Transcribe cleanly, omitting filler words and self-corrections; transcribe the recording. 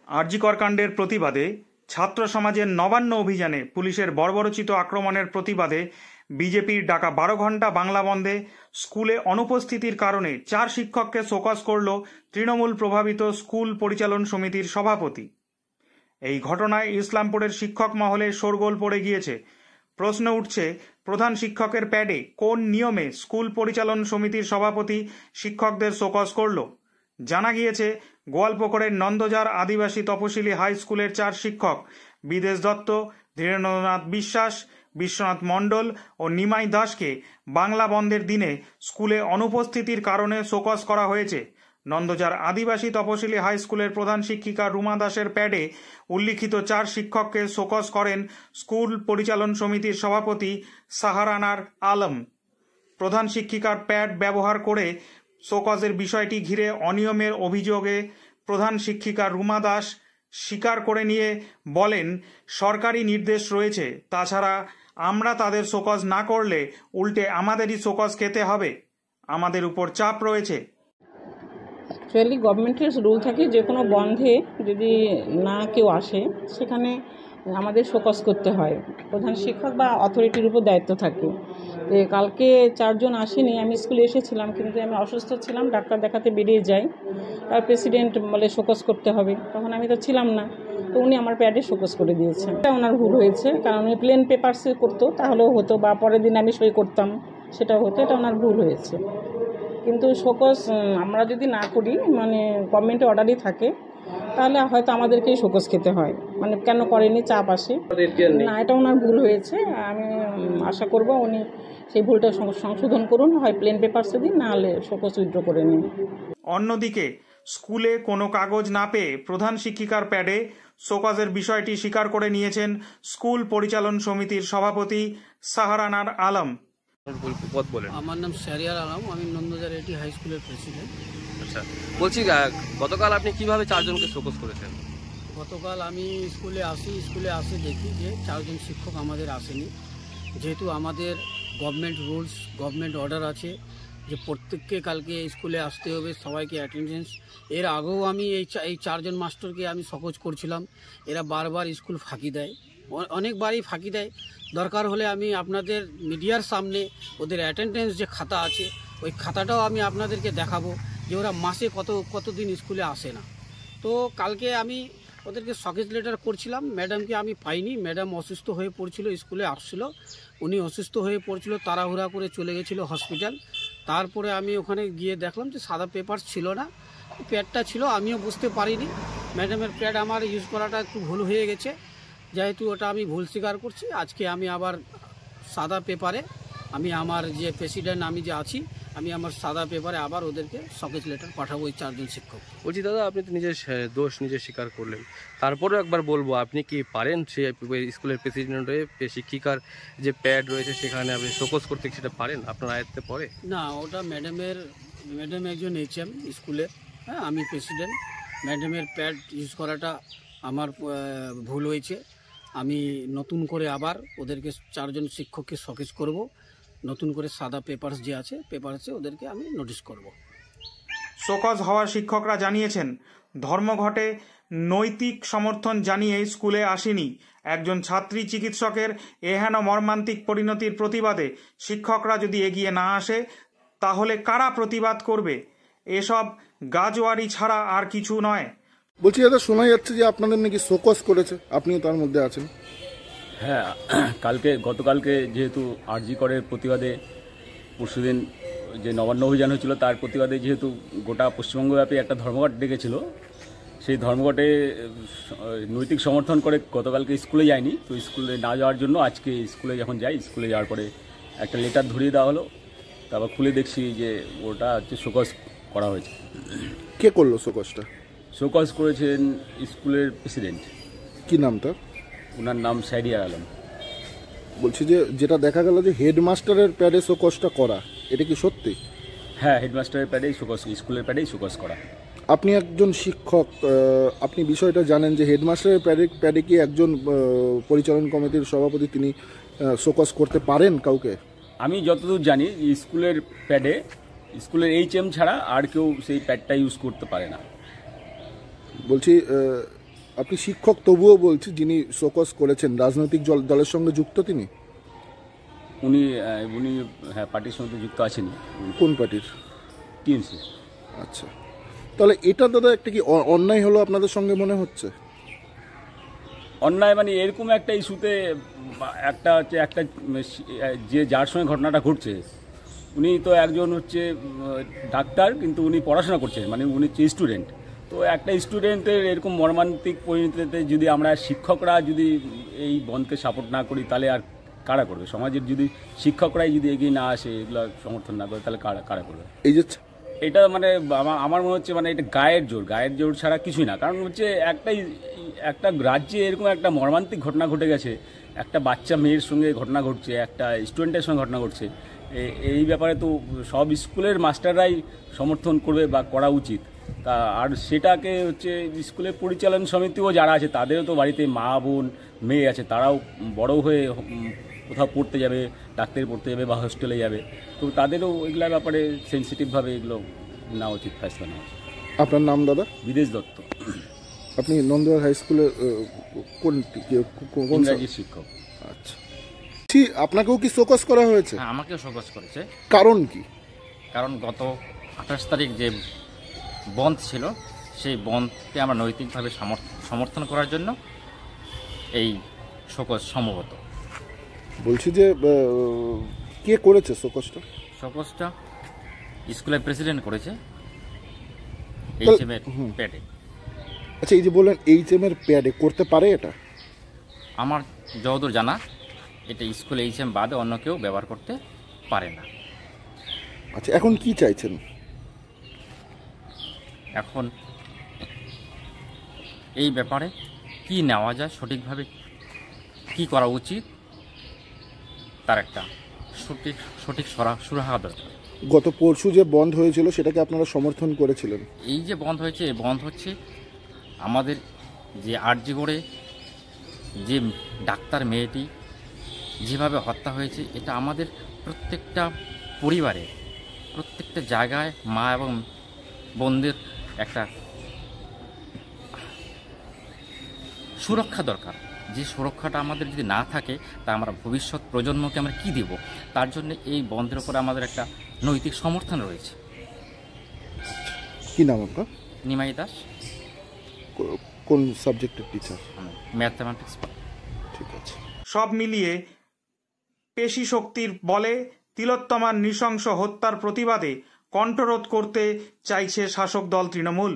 আরজিকর কাণ্ডের প্রতিবাদে ছাত্র সমাজের নবান্ন অভিযানে পুলিশের বর্বরোচিত আক্রমণের প্রতিবাদে বিজেপির ডাকা 12 ঘণ্টা বাংলা বন্ধে স্কুলে অনুপস্থিতির কারণে 4 শিক্ষককে শোকজ করল তৃণমূল প্রভাবিত স্কুল পরিচালন সমিতির সভাপতি। এই ঘটনায় ইসলামপুরের শিক্ষক মহলে শোরগোল পড়ে গিয়েছে। প্রশ্ন উঠছে, প্রধান শিক্ষকের প্যাডে কোন নিয়মে স্কুল পরিচালন সমিতির সভাপতি শিক্ষকদের শোকজ করল? জানা গিয়েছে, গোয়ালপুকুরের নন্দজার আদিবাসী তপশিলি হাই স্কুলের 4 শিক্ষক বিদেশ দত্ত, ধীরেন্দ্রনাথ বিশ্বাস, বিশ্বনাথ মণ্ডল ও নিমাই দাসকে বাংলা বন্ধের দিনে স্কুলে অনুপস্থিতির কারণে শোকজ করা হয়েছে। নন্দজার আদিবাসী তপশিলি হাই স্কুলের প্রধান শিক্ষিকা রুমা দাসের প্যাডে উল্লিখিত 4 শিক্ষককে শোকজ করেন স্কুল পরিচালন সমিতির সভাপতি সাহারানার আলম। প্রধান শিক্ষিকার প্যাড ব্যবহার করে শোকজের বিষয়টি ঘিরে অনিয়মের অভিযোগে প্রধান শিক্ষিকা রুমা দাস স্বীকার করে নিয়ে বলেন, সরকারি নির্দেশ রয়েছে, তাছাড়া আমরা তাদের শোকজ না করলে উল্টে আমাদেরই শোকজ খেতে হবে, আমাদের উপর চাপ রয়েছে। অ্যাকচুয়ালি গভর্নমেন্টের রুল থাকে যে কোনো বন্ধে যদি না কেউ আসে সেখানে আমাদের শোকজ করতে হয়, প্রধান শিক্ষক বা অথরিটির উপর দায়িত্ব থাকে। তো কালকে 4 জন আসেনি, আমি স্কুলে এসেছিলাম কিন্তু আমি অসুস্থ ছিলাম, ডাক্তার দেখাতে বেরিয়ে যাই। তার প্রেসিডেন্ট বলে শোকজ করতে হবে, তখন আমি তো ছিলাম না, তো উনি আমার প্যাডে শোকজ করে দিয়েছেন। এটা ওনার ভুল হয়েছে, কারণ উনি প্লেন পেপারসে করতো তাহলেও হতো, বা পরের দিন আমি সই করতাম সেটাও হতো, এটা ওনার ভুল হয়েছে। কিন্তু শোকজ আমরা যদি না করি, মানে গভর্নমেন্টের অর্ডারই থাকে, তাহলে হয়তো আমাদেরকেই শোকজ খেতে হয়। মানে কেন করেনি, চাপ আসে না, এটা ওনার ভুল হয়েছে। আমি আশা করব উনি সেই ভুলটা সংশোধন করুন, হয় প্লেন পেপারসে দিন, না হলে শোকজ উইথড্র করে নিন। অন্যদিকে স্কুলে কোনো কাগজ না পেয়ে প্রধান শিক্ষিকার প্যাডে শোকজের বিষয়টি স্বীকার করে নিয়েছেন স্কুল পরিচালন সমিতির সভাপতি সাহারানার আলম। আমার নাম শাহরিয়ার আলম, আমি নন্দজার এটি হাই স্কুলের প্রেসিডেন্ট। আচ্ছা, বলছি গতকাল আপনি কিভাবে 4 জনকে শোকজ করেছেন? গতকাল আমি স্কুলে আসি দেখি যে 4 জন শিক্ষক আমাদের আসেনি, যেহেতু আমাদের গভর্নমেন্ট রুলস, গভর্নমেন্ট অর্ডার আছে যে প্রত্যেককে কালকে স্কুলে আসতে হবে, সবাইকে অ্যাটেন্ডেন্স। এর আগেও আমি এই 4 জন মাস্টারকে আমি শোকজ করছিলাম, এরা বারবার স্কুল ফাঁকি দেয়, অনেকবারই ফাঁকি দেয়। দরকার হলে আমি আপনাদের মিডিয়ার সামনে ওদের অ্যাটেন্ডেন্স যে খাতা আছে, ওই খাতাটাও আমি আপনাদেরকে দেখাবো যে ওরা মাসে কতদিন স্কুলে আসে না। তো কালকে আমি ওদেরকে শোকজ লেটার করছিলাম, ম্যাডামকে আমি পাইনি, ম্যাডাম অসুস্থ হয়ে পড়ছিল, স্কুলে আসছিল, উনি অসুস্থ হয়ে পড়ছিল, তাড়াহুড়া করে চলে গেছিলো হসপিটাল। তারপরে আমি ওখানে গিয়ে দেখলাম যে সাদা পেপার ছিল না, প্যাডটা ছিল, আমিও বুঝতে পারিনি। ম্যাডামের প্যাড আমার ইউজ করাটা একটু ভুল হয়ে গেছে, যেহেতু ওটা আমি ভুল স্বীকার করছি। আজকে আমি আবার সাদা পেপারে আমি আমার যে প্রেসিডেন্ট আমি যে আছি, আমি আমার সাদা পেপারে আবার ওদেরকে শোকজ লেটার পাঠাবো ওই 4 জন শিক্ষক। বলছি দাদা, আপনি তো নিজের দোষ নিজে স্বীকার করলেন, তারপরেও একবার বলবো, আপনি কি পারেন সে স্কুলের প্রেসিডেন্ট হয়ে শিক্ষিকার যে প্যাড রয়েছে সেখানে আপনি শোকজ করতে, সেটা পারেন? আপনার আয়ত্তে পড়ে না, ওটা ম্যাডাম একজন এইচএম স্কুলের, হ্যাঁ, আমি প্রেসিডেন্ট। ম্যাডামের প্যাড ইউজ করাটা আমার ভুল হয়েছে। আমি নতুন করে আবার ওদেরকে 4 জন শিক্ষককে শোকজ করব, নতুন করে সাদা পেপারস যে আছে পেপারসে ওদেরকে আমি নোটিশ করব। শোকজ হওয়া শিক্ষকরা জানিয়েছেন, ধর্মঘটে নৈতিক সমর্থন জানিয়ে স্কুলে আসেনি। একজন ছাত্রী চিকিৎসকের এহেন মর্মান্তিক পরিণতির প্রতিবাদে শিক্ষকরা যদি এগিয়ে না আসে তাহলে কারা প্রতিবাদ করবে? এসব গাজওয়ারি ছাড়া আর কিছু নয়। বলছি দাদা, শোনা যাচ্ছে যে আপনাদের নাকি শোকজ করেছে, আপনিও তার মধ্যে আছেন। হ্যাঁ, গতকালকে যেহেতু আরজিকরের প্রতিবাদে পরশুদিন যে নবান্ন অভিযান হয়েছিল, তার প্রতিবাদে যেহেতু গোটা পশ্চিমবঙ্গব্যাপী একটা ধর্মঘট ডেকেছিল, সেই ধর্মঘটে নৈতিক সমর্থন করে গতকালকে স্কুলে যায়নি। তো স্কুলে না যাওয়ার জন্য আজকে স্কুলে যখন যাই, স্কুলে যাওয়ার পরে একটা লেটার ধরিয়ে দেওয়া হলো, তারপর খুলে দেখছি যে ওটা হচ্ছে শোকজ করা হয়েছে। কে করলো শোকজটা? শোকজ করেছেন স্কুলের প্রেসিডেন্ট। কি নাম তার? ওনার নাম শাহরিয়ার আলম। বলছি যে যেটা দেখা গেল যে হেডমাস্টারের প্যাডে শোকজটা করা, এটা কি সত্যি? হ্যাঁ, হেডমাস্টারের প্যাডেই শোকজ, স্কুলের প্যাডেই শোকজ করা। আপনি একজন শিক্ষক, আপনি বিষয়টা জানেন যে হেডমাস্টারের প্যাডে কি একজন পরিচালন কমিটির সভাপতি তিনি শোকজ করতে পারেন কাউকে? আমি যতদূর জানি স্কুলের প্যাডে স্কুলের এইচএম ছাড়া আর কেউ সেই প্যাডটা ইউজ করতে পারে না। বলছি আপনি শিক্ষক, তবুও বলছি যিনি শোকজ করেছেন রাজনৈতিক দলের সঙ্গে যুক্ত তিনি? উনি উনি হ্যাঁ পার্টির সঙ্গে যুক্ত আছেন। কোন পার্টির? টিএমসি। আচ্ছা, তাহলে এটা দাদা একটা কি অন্যায় হলো আপনাদের সঙ্গে মনে হচ্ছে? অন্যায় মানে এরকম একটা ইস্যুতে একটা হচ্ছে একটা যে যার সঙ্গে ঘটনাটা ঘটছে উনি তো একজন হচ্ছে ডাক্তার, কিন্তু উনি পড়াশোনা করছেন, মানে উনি হচ্ছে স্টুডেন্ট। তো একটা স্টুডেন্টের এরকম মর্মান্তিক পরিণতিতে যদি আমরা শিক্ষকরা যদি এই বন্ধকে সাপোর্ট না করি তাহলে আর কারা করবে? সমাজের যদি শিক্ষকরাই যদি এগিয়ে না আসে, এগুলো সমর্থন না করে, তাহলে কারা করবে? এই যে এটা মানে আমার মনে হচ্ছে মানে এটা গায়ের জোর ছাড়া কিছুই না। কারণ হচ্ছে একটা রাজ্যে এরকম একটা মর্মান্তিক ঘটনা ঘটে গেছে, একটা বাচ্চা মেয়ের সঙ্গে ঘটনা ঘটছে, একটা স্টুডেন্টের সঙ্গে ঘটনা ঘটছে। এই ব্যাপারে তো সব স্কুলের মাস্টাররাই সমর্থন করবে বা করা উচিত। তা আর সেটাকে হচ্ছে স্কুলের পরিচালন সমিতিও যারা আছে তাদেরও তো বাড়িতে মা বোন মেয়ে আছে, তারাও বড় হয়ে কোথাও পড়তে যাবে, ডাক্তারি পড়তে যাবে বা হোস্টেলে যাবে। তো তাদেরও এগুলোর ব্যাপারে সেন্সিটিভভাবে এগুলো নেওয়া উচিত, ফেসলা নেওয়া উচিত। আপনার নাম দাদা? বিদেশ দত্ত। আপনি নন্দুয়ার হাই স্কুলের কোন ইংরাজি শিক্ষক। আচ্ছা, ঠিক। আপনাকেও কি শোকজ করা হয়েছে? হ্যাঁ, আমাকেও শোকজ করেছে। কারণ কি? কারণ গত 28 তারিখ যে বন্ধ ছিল, সেই বন্ধকে আমরা নৈতিকভাবে সমর্থন করার জন্য এই শোকজ সম্ভবত। বলছি যে কে করেছে শোকজটা? শোকজটা স্কুলের প্রেসিডেন্ট করেছে, এইচএমের প্যাডে। আচ্ছা, এই যে বললেন এইচএমের প্যাডে করতে পারে, এটা আমার যতদূর জানা এটা স্কুলে এইচএম বাদে অন্য কেউ ব্যবহার করতে পারে না। আচ্ছা, এখন কি চাইছেন? এখন এই ব্যাপারে কি নেওয়া যায়, সঠিকভাবে কি করা উচিত, তার একটা সঠিক সুরাহা দরকার। গত পরশু যে বন্ধ হয়েছিল সেটাকে আপনারা সমর্থন করেছিলেন। এই যে বন্ধ হয়েছে, এই বন্ধ হচ্ছে আমাদের যে আরজি করে যে ডাক্তার মেয়েটি যেভাবে হত্যা হয়েছে, এটা আমাদের প্রত্যেকটা পরিবারে, প্রত্যেকটা জায়গায় মা এবং বোনদের একটা সুরক্ষা দরকার। যে সুরক্ষাটা আমাদের যদি না থাকে, তা আমরা ভবিষ্যৎ প্রজন্মকে আমরা কী দেব? তার জন্য এই বন্ধের উপরে আমাদের একটা নৈতিক সমর্থন রয়েছে। কি নাম আপনার? নিমাই দাস। কোন সাবজেক্টের টিচার? ম্যাথমেটিক্স। ঠিক আছে। সব মিলিয়ে পেশি শক্তির বলে তিলোত্তমার নৃশংস হত্যার প্রতিবাদে কণ্ঠরোধ করতে চাইছে শাসক দল তৃণমূল।